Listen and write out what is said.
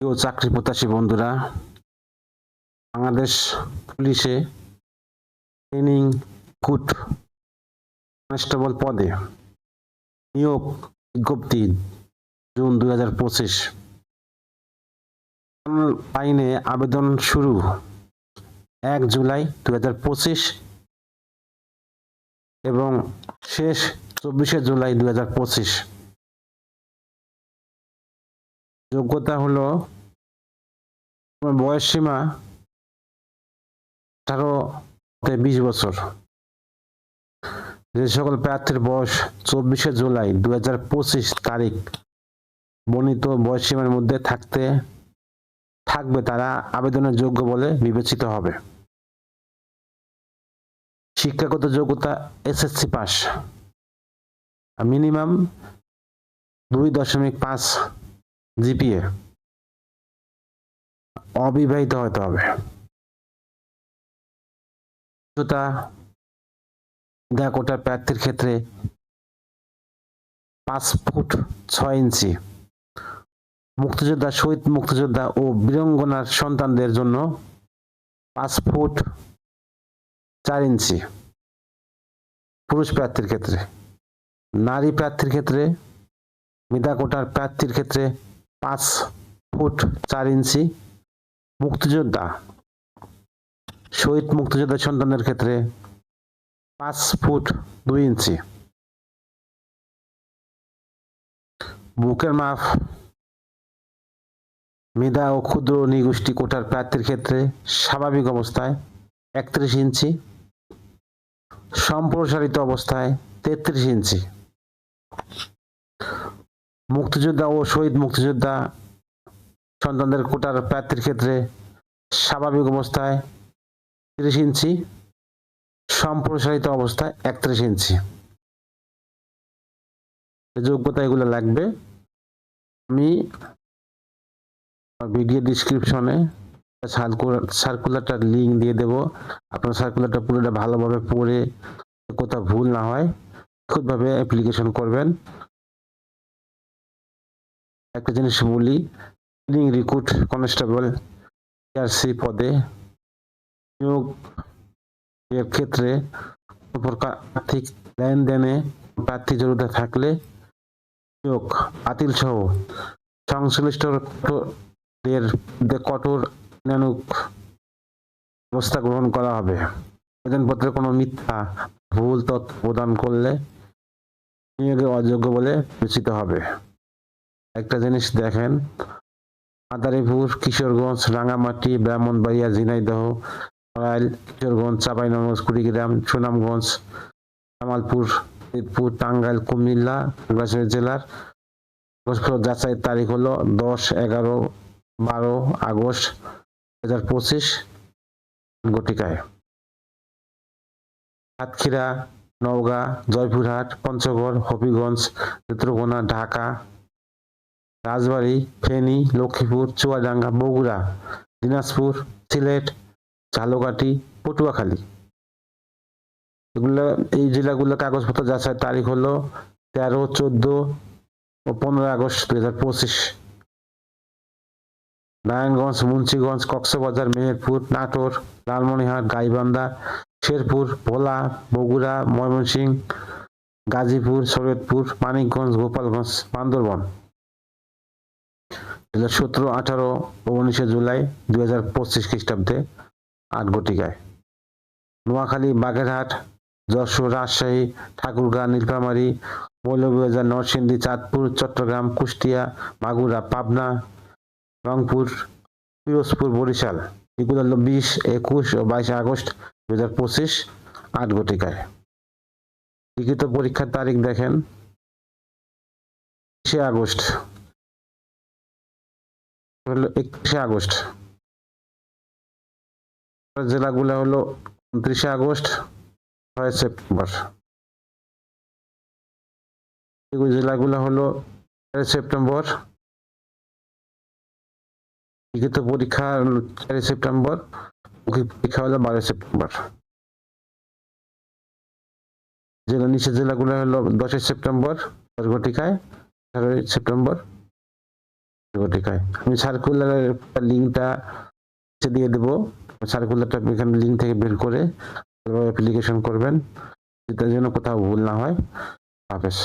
প্রিয় চাকরি প্রত্যাশী বন্ধুরা, বাংলাদেশ পুলিশে ট্রেনিং কুট কনস্টেবল পদে নিয়োগ বিজ্ঞপ্তি জুন 2025। অনলাইনে আবেদন শুরু 1 জুলাই 2025 এবং শেষ 24 জুলাই 2025। যোগ্যতা হলো বয়স সীমা 18 থেকে 20 বছর। যে সকল প্রার্থীর বয়স 24 জুলাই 2025 তারিখ বর্ণিত বয়সসীমার মধ্যে থাকবে তারা আবেদনের যোগ্য বলে বিবেচিত হবে। শিক্ষাগত যোগ্যতা এসএসসি পাস, মিনিমাম 2.5 জিপিএ, অবিবাহিত হতে হবে। কোটার প্রার্থীর ক্ষেত্রে 5 ফুট 6 ইঞ্চি, মুক্তিযোদ্ধা, শহীদ মুক্তিযোদ্ধা ও বীরাঙ্গনার সন্তানদের জন্য 5 ফুট 4 ইঞ্চি পুরুষ প্রার্থীর ক্ষেত্রে। নারী প্রার্থীর ক্ষেত্রে মেধা কোটার প্রার্থীর ক্ষেত্রে 5 ফুট 4 ইঞ্চি, মুক্তিযোদ্ধা, শহীদ মুক্তিযোদ্ধা সন্তানদের ক্ষেত্রে 5 ফুট 2 ইঞ্চি। বুকের মাপ মেধা ও ক্ষুদ্র নৃগোষ্ঠী কোটার প্রার্থীর ক্ষেত্রে স্বাভাবিক অবস্থায় 31 ইঞ্চি, সম্প্রসারিত অবস্থায় 33 ইঞ্চি। মুক্তিযোদ্ধা ও শহীদ মুক্তিযোদ্ধা সন্তানদের কোটার প্রার্থীর ক্ষেত্রে স্বাভাবিক অবস্থায় 30 ইঞ্চি, সম্প্রসারিত অবস্থায় 31 ইঞ্চি। যোগ্যতা এগুলো লাগবে। আমি ভিডিও ডিসক্রিপশনে সার্কুলারটার লিঙ্ক দিয়ে দেব। আপনার সার্কুলারটা পুরোটা ভালোভাবে পড়ে কোথাও ভুল না হয় খুদভাবে অ্যাপ্লিকেশন করবেন। একটা জিনিস বলি, ট্রেনিং রিক্রুট কনস্টেবল টিআরসি পদে নিয়োগ এর ক্ষেত্রে আর্থিক লেনদেনে প্রার্থী জড়িত থাকলে নিয়োগ বাতিল সহ সংশ্লিষ্টদের কঠোর আইনানুগ ব্যবস্থা গ্রহণ করা হবে। আবেদনপত্রে কোনো মিথ্যা ভুল তথ্য প্রদান করলে নিয়োগে অযোগ্য বলে বিবেচিত হবে। একটা জিনিস দেখেন, মাদারীপুর, কিশোরগঞ্জ, রাঙ্গামাটি, ব্রাহ্মণবাড়িয়া, ঝিনাইদহ, নড়াইল, কিশোরগঞ্জ, চাঁপাইনবাবগঞ্জ, কুড়িগ্রাম, সুনামগঞ্জ, জামালপুর, ফরিদপুর, টাঙ্গাইল, কুমিল্লা নির্বাচনী জেলার যাচাইয়ের তারিখ হলো 10, 11, 12 আগস্ট 2025 ঘটিকায়। সাতক্ষীরা, নওগাঁ, জয়পুরহাট, পঞ্চগড়, হবিগঞ্জ, নেত্রকোনা, ঢাকা, রাজবাড়ী, ফেনী, লক্ষ্মীপুর, চুয়াডাঙ্গা, বগুড়া, দিনাজপুর, সিলেট, ঝালকাঠি, পটুয়াখালী, এই জেলাগুলো কাগজপত্র যাচাইয়ের তারিখ হলো 13, 14 ও 15 আগস্ট 2025। নারায়ণগঞ্জ, মুন্সিগঞ্জ, কক্সবাজার, মেহেরপুর, নাটোর, লালমনিরহাট, গাইবান্ধা, শেরপুর, ভোলা, বগুড়া, ময়মনসিংহ, গাজীপুর, শরীয়তপুর, মানিকগঞ্জ, গোপালগঞ্জ, বান্দরবান। 17, 18 ও 19 জুলাই 2025 খ্রিস্টাব্দে 8 ঘটিকায়। নোয়াখালী, বাগেরহাট, যশোর, রাজশাহী, ঠাকুরগাঁও, নীলফামারী, মৌলভীবাজার, নরসিংদী, চাঁদপুর, চট্টগ্রাম, কুষ্টিয়া, মাগুরা, পাবনা, রংপুর, পিরোজপুর, বরিশাল। এগুলো হলো 20, 21 ও 22 আগস্ট 2025 8 ঘটিকায়। লিখিত পরীক্ষার তারিখ দেখেন 21 আগস্ট, 21 আগস্ট। জেলাগুলো হলো 29 আগস্ট, 6 সেপ্টেম্বর। এগুলো জেলাগুলো হলো 4 সেপ্টেম্বর। লিখিত পরীক্ষা 4 সেপ্টেম্বর, মৌখিক পরীক্ষা হলো 12 সেপ্টেম্বর। নিচের জেলাগুলো হলো 10 সেপ্টেম্বর 10 ঘটিকায়, 18 সেপ্টেম্বর ঘটিকায়। আমি সার্কুলারের লিঙ্কটা দিয়ে দেবো, সার্কুলারটা এখানে লিঙ্ক থেকে বের করে অ্যাপ্লিকেশন করবেন, এটার জন্য কোথাও ভুল না হয়। হাফেজ।